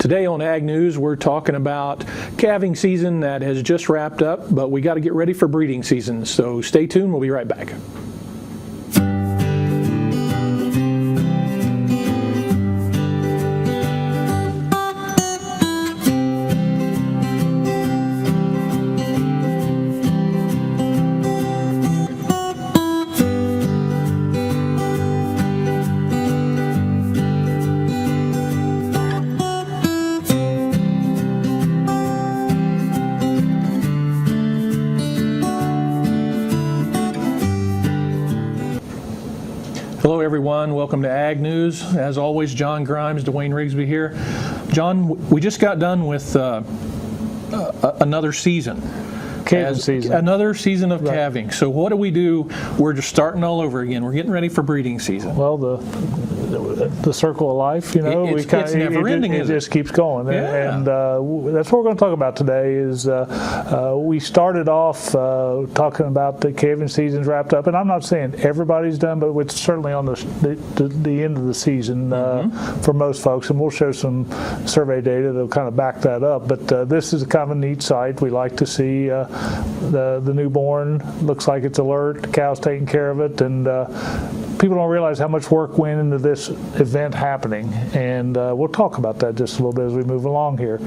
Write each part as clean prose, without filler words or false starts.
Today on Ag News, we're talking about calving season that has just wrapped up, but we got to get ready for breeding season. So stay tuned, we'll be right back. Hello everyone, welcome to Ag News. As always, John Grimes, Duane Rigsby here. John, we just got done with another season. Calving season. Another season of calving. So what do we do? We're just starting all over again. We're getting ready for breeding season. Well, the circle of life, you know, it's never ending. It just keeps going, yeah. And that's what we're going to talk about today. Is we started off talking about the calving season's wrapped up, and I'm not saying everybody's done, but it's certainly on the end of the season for most folks, and we'll show some survey data that'll kind of back that up. But this is kind of a neat sight. We like to see the newborn looks like it's alert, the cow's taking care of it, and people don't realize how much work went into this event happening, and we'll talk about that just a little bit as we move along here.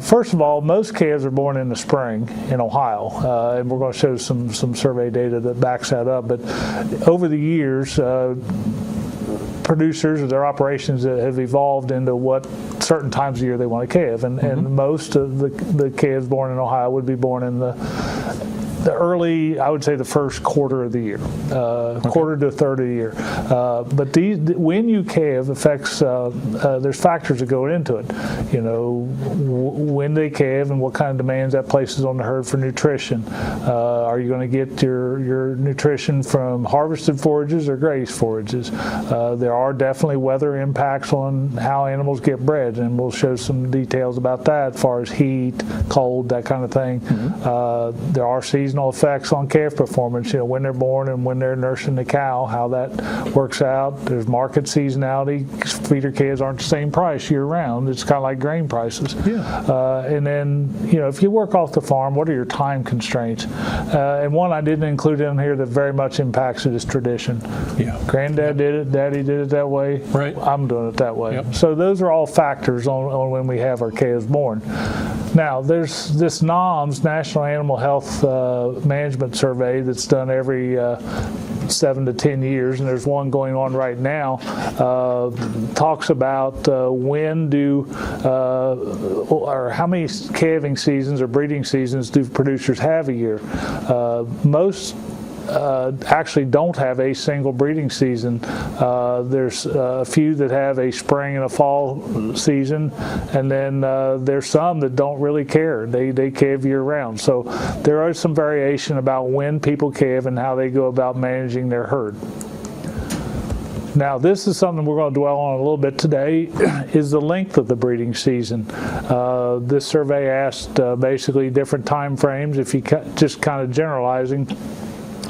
First of all, most calves are born in the spring in Ohio, and we're going to show some survey data that backs that up. But over the years, producers or their operations have evolved into what certain times of year they want to calve, and most of the calves born in Ohio would be born in the early, I would say the first quarter of the year, quarter to a third of the year. But when you calve affects, there's factors that go into it. You know, when they calve and what kind of demands that places on the herd for nutrition. Are you going to get your nutrition from harvested forages or grazed forages? There are definitely weather impacts on how animals get bred, and we'll show some details about that as far as heat, cold, that kind of thing. There are seasonal effects on calf performance, you know, when they're born and when they're nursing the cow, how that works out. There's market seasonality. Feeder calves aren't the same price year round. It's kind of like grain prices. And then, you know, if you work off the farm, what are your time constraints? And one I didn't include in here that very much impacts it is tradition. Granddad did it, Daddy did it that way. Right. I'm doing it that way. So those are all factors on when we have our calves born. Now, there's this NAHMS, National Animal Health Management Survey, that's done every 7 to 10 years, and there's one going on right now. Talks about when do or how many calving seasons or breeding seasons do producers have a year. Most actually don't have a single breeding season. There's a few that have a spring and a fall season, and then there's some that don't really care. They calve year round. So there is some variation about when people calve and how they go about managing their herd. Now, this is something we're going to dwell on a little bit today, is the length of the breeding season. This survey asked basically different time frames, if you just kind of generalizing.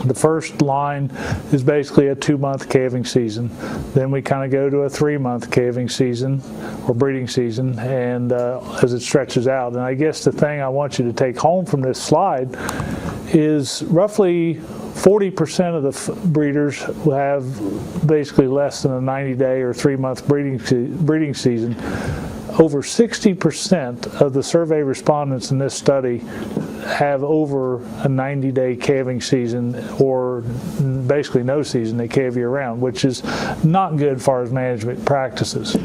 The first line is basically a 2-month calving season. Then we kind of go to a 3-month calving season or breeding season, and as it stretches out. And I guess the thing I want you to take home from this slide is roughly 40% of the breeders will have basically less than a 90-day or 3-month breeding season. Over 60% of the survey respondents in this study have over a 90-day calving season, or basically no season. They calve year round, which is not good as far as management practices.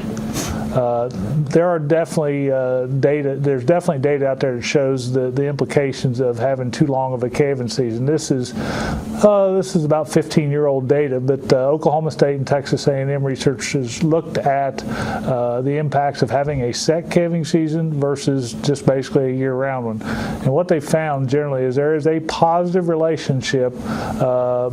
There are definitely there's definitely data out there that shows the implications of having too long of a calving season. This is about 15-year-old data, but Oklahoma State and Texas A&M researchers looked at the impacts of having a set calving season versus just basically a year-round one. And what they found generally is there is a positive relationship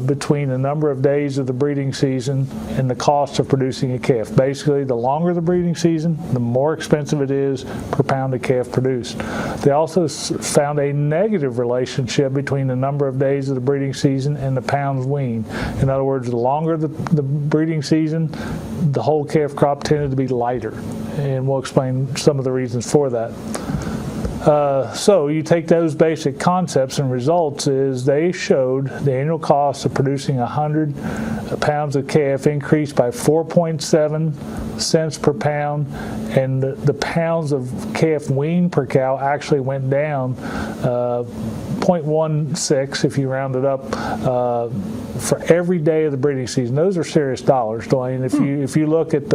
between the number of days of the breeding season and the cost of producing a calf. Basically, the longer the breeding season season, the more expensive it is per pound of calf produced. They also found a negative relationship between the number of days of the breeding season and the pounds weaned. In other words, the longer the breeding season, the whole calf crop tended to be lighter. And we'll explain some of the reasons for that. So you take those basic concepts, and results is they showed the annual cost of producing 100 pounds of calf increased by 4.7 cents per pound, and the pounds of calf weaned per cow actually went down 0.16 if you round it up for every day of the breeding season. Those are serious dollars, Duane. If you look at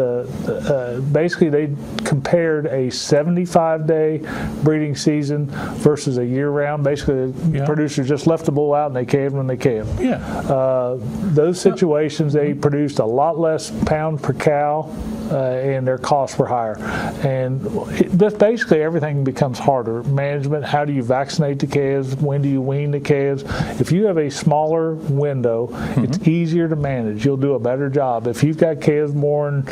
basically they compared a 75-day breeding season versus a year-round. Basically, the producers just left the bull out and they calved when they calved. Those situations, they produced a lot less pound per cow, and their costs were higher. And basically everything becomes harder. Management, how do you vaccinate the calves? When do you wean the calves? If you have a smaller window, it's easier to manage. You'll do a better job. If you've got calves born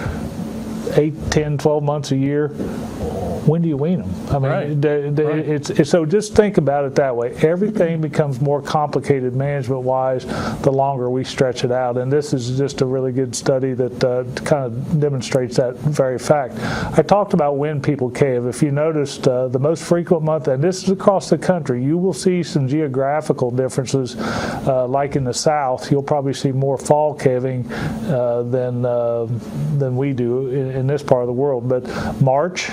8, 10, 12 months a year, when do you wean them? I mean, it's so just think about it that way. Everything becomes more complicated management-wise the longer we stretch it out, and this is just a really good study that kind of demonstrates that very fact. I talked about when people calve. If you noticed, the most frequent month, and this is across the country, you will see some geographical differences. Like in the South, you'll probably see more fall calving than we do in this part of the world. But March,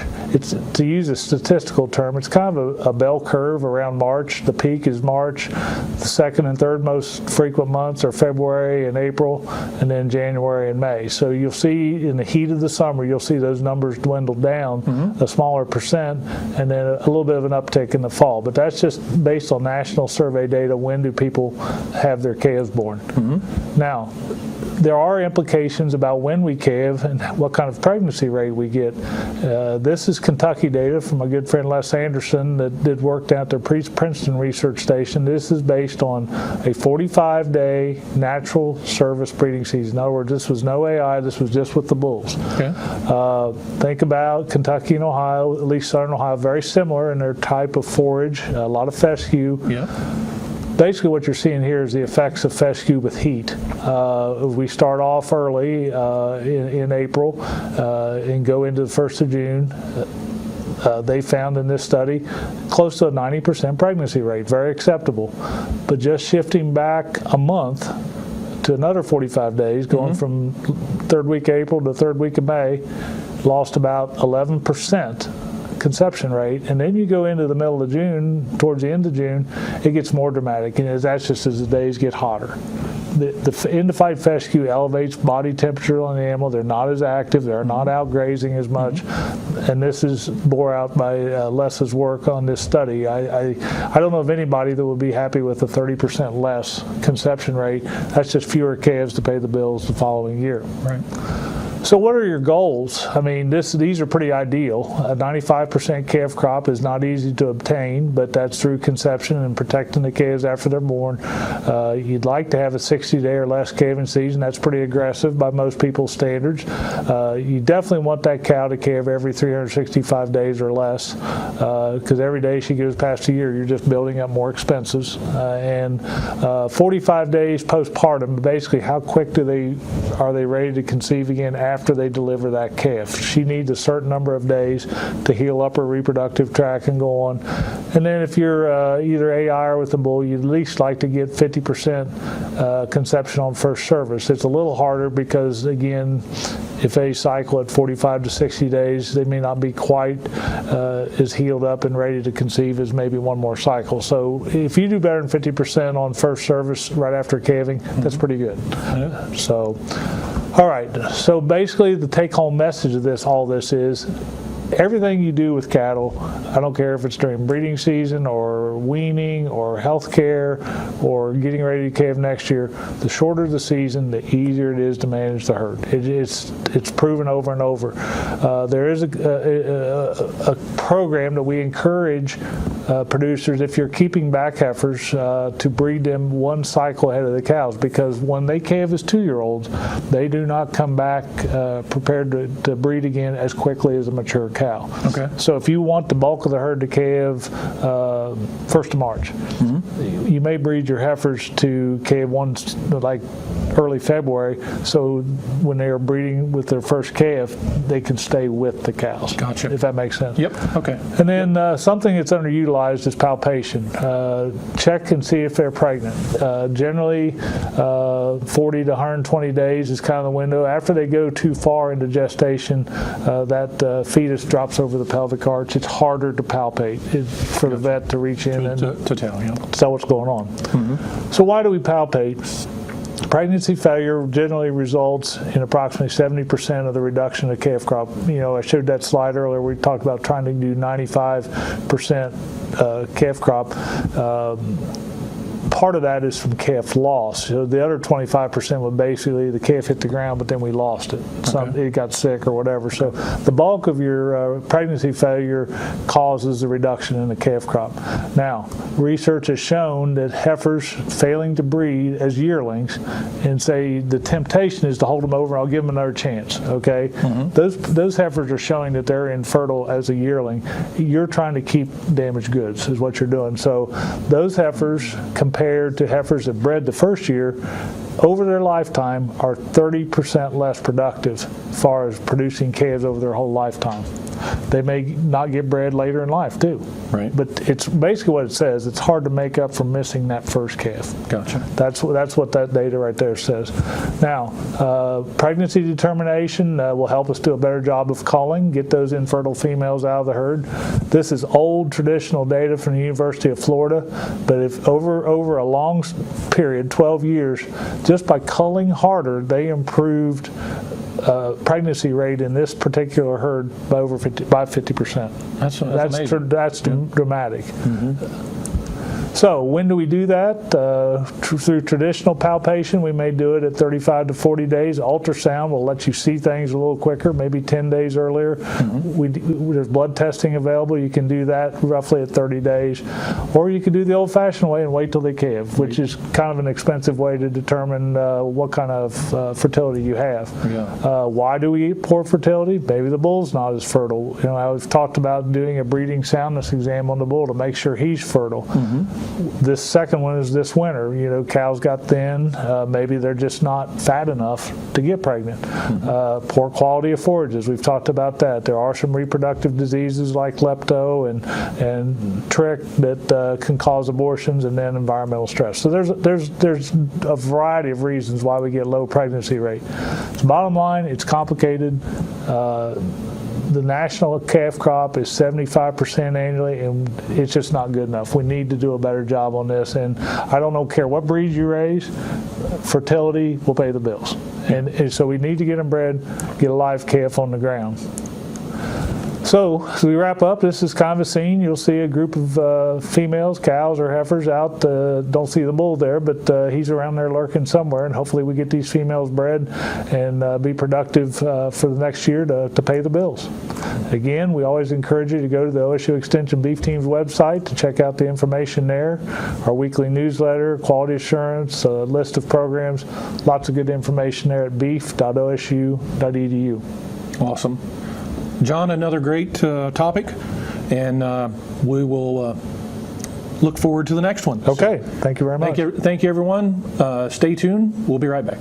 to use a statistical term, it's kind of a bell curve around March. The peak is March. The second and third most frequent months are February and April, and then January and May. So you'll see in the heat of the summer, you'll see those numbers dwindle down a smaller percent, and then a little bit of an uptick in the fall. But that's just based on national survey data. When do people have their calves born? Now, there are implications about when we calve and what kind of pregnancy rate we get. This is Kentucky data from a good friend, Les Anderson, that did work down at their Princeton research station. This is based on a 45-day natural service breeding season. In other words, this was no AI, this was just with the bulls. Think about Kentucky and Ohio, at least Southern Ohio, very similar in their type of forage, a lot of fescue. Basically what you're seeing here is the effects of fescue with heat. We start off early in April and go into the 1st of June. They found in this study close to a 90% pregnancy rate, very acceptable. But just shifting back a month to another 45 days, going from 3rd week of April to 3rd week of May, lost about 11% conception rate. And then you go into the middle of June, towards the end of June, it gets more dramatic, and that's just as the days get hotter. The end-of-fight fescue elevates body temperature on the animal. They're not as active. They're not out grazing as much. And this is bore out by Les's work on this study. I don't know of anybody that would be happy with a 30% less conception rate. That's just fewer calves to pay the bills the following year. So what are your goals? I mean, these are pretty ideal. A 95% calf crop is not easy to obtain, but that's through conception and protecting the calves after they're born. You'd like to have a 60-day or less calving season. That's pretty aggressive by most people's standards. You definitely want that cow to calve every 365 days or less, because every day she goes past a year, you're just building up more expenses. And 45 days postpartum, basically how quick are they ready to conceive again after they deliver that calf. She needs a certain number of days to heal up her reproductive tract and go on. And then if you're either AI or with the bull, you'd at least like to get 50% conception on first service. It's a little harder because, again, if they cycle at 45 to 60 days, they may not be quite as healed up and ready to conceive as maybe one more cycle. So if you do better than 50% on first service right after calving, that's pretty good. So, all right. So basically the take-home message of all this is everything you do with cattle, I don't care if it's during breeding season or weaning or health care or getting ready to calve next year, the shorter the season, the easier it is to manage the herd. It's proven over and over. There is a program that we encourage producers, if you're keeping back heifers, to breed them one cycle ahead of the cows, because when they calve as 2-year-olds, they do not come back prepared to breed again as quickly as a mature cow. Okay. So if you want the bulk of the herd to calve 1st of March, you may breed your heifers to calve once like early February, so when they are breeding with their first calf, they can stay with the cows. Gotcha. If that makes sense. Yep. Okay. And then something that's underutilized is palpation. Check and see if they're pregnant. Generally, 40 to 120 days is kind of the window. After they go too far into gestation, that fetus drops over the pelvic arch. It's harder to palpate for the vet to reach in and To tell, yeah. tell what's going on. So why do we palpate? Pregnancy failure generally results in approximately 70% of the reduction of calf crop. You know, I showed that slide earlier. We talked about trying to do 95% calf crop. Part of that is from calf loss. So the other 25% was basically the calf hit the ground, but then we lost it. It got sick or whatever. So the bulk of your pregnancy failure causes the reduction in the calf crop. Now, research has shown that heifers failing to breed as yearlings, and say the temptation is to hold them over, I'll give them another chance, okay? Those heifers are showing that they're infertile as a yearling. You're trying to keep damaged goods is what you're doing. So those heifers, compared to heifers that bred the first year, over their lifetime are 30% less productive as far as producing calves over their whole lifetime. They may not get bred later in life too. Right. But it's basically what it says. It's hard to make up for missing that first calf. Gotcha. That's what that data right there says. Now, pregnancy determination will help us do a better job of culling, get those infertile females out of the herd. This is old traditional data from the University of Florida, but if over a long period, 12 years, just by culling harder, they improved pregnancy rate in this particular herd by 50%. That's amazing. That's dramatic. So when do we do that? Through traditional palpation, we may do it at 35 to 40 days. Ultrasound will let you see things a little quicker, maybe 10 days earlier. There's blood testing available. You can do that roughly at 30 days. Or you can do the old-fashioned way and wait till they calve, which is kind of an expensive way to determine what kind of fertility you have. Yeah. Why do we get poor fertility? Maybe the bull's not as fertile. You know, I've talked about doing a breeding soundness exam on the bull to make sure he's fertile. This second one is this winter. You know, cows got thin. Maybe they're just not fat enough to get pregnant. Poor quality of forages. We've talked about that. There are some reproductive diseases like lepto and trick that can cause abortions, and then environmental stress. So there's a variety of reasons why we get low pregnancy rate. So bottom line, it's complicated. The national calf crop is 75% annually, and it's just not good enough. We need to do a better job on this, and I don't care what breeds you raise, fertility will pay the bills. And so we need to get them bred, get a live calf on the ground. So as we wrap up, this is kind of a scene. You'll see a group of females, cows or heifers out. Don't see the bull there, but he's around there lurking somewhere, and hopefully we get these females bred and be productive for the next year to pay the bills. Again, we always encourage you to go to the OSU Extension Beef Team's website to check out the information there, our weekly newsletter, quality assurance, a list of programs, lots of good information there at beef.osu.edu. Awesome. John, another great topic, and we will look forward to the next one. Okay, thank you very much. Thank you everyone. Stay tuned. We'll be right back.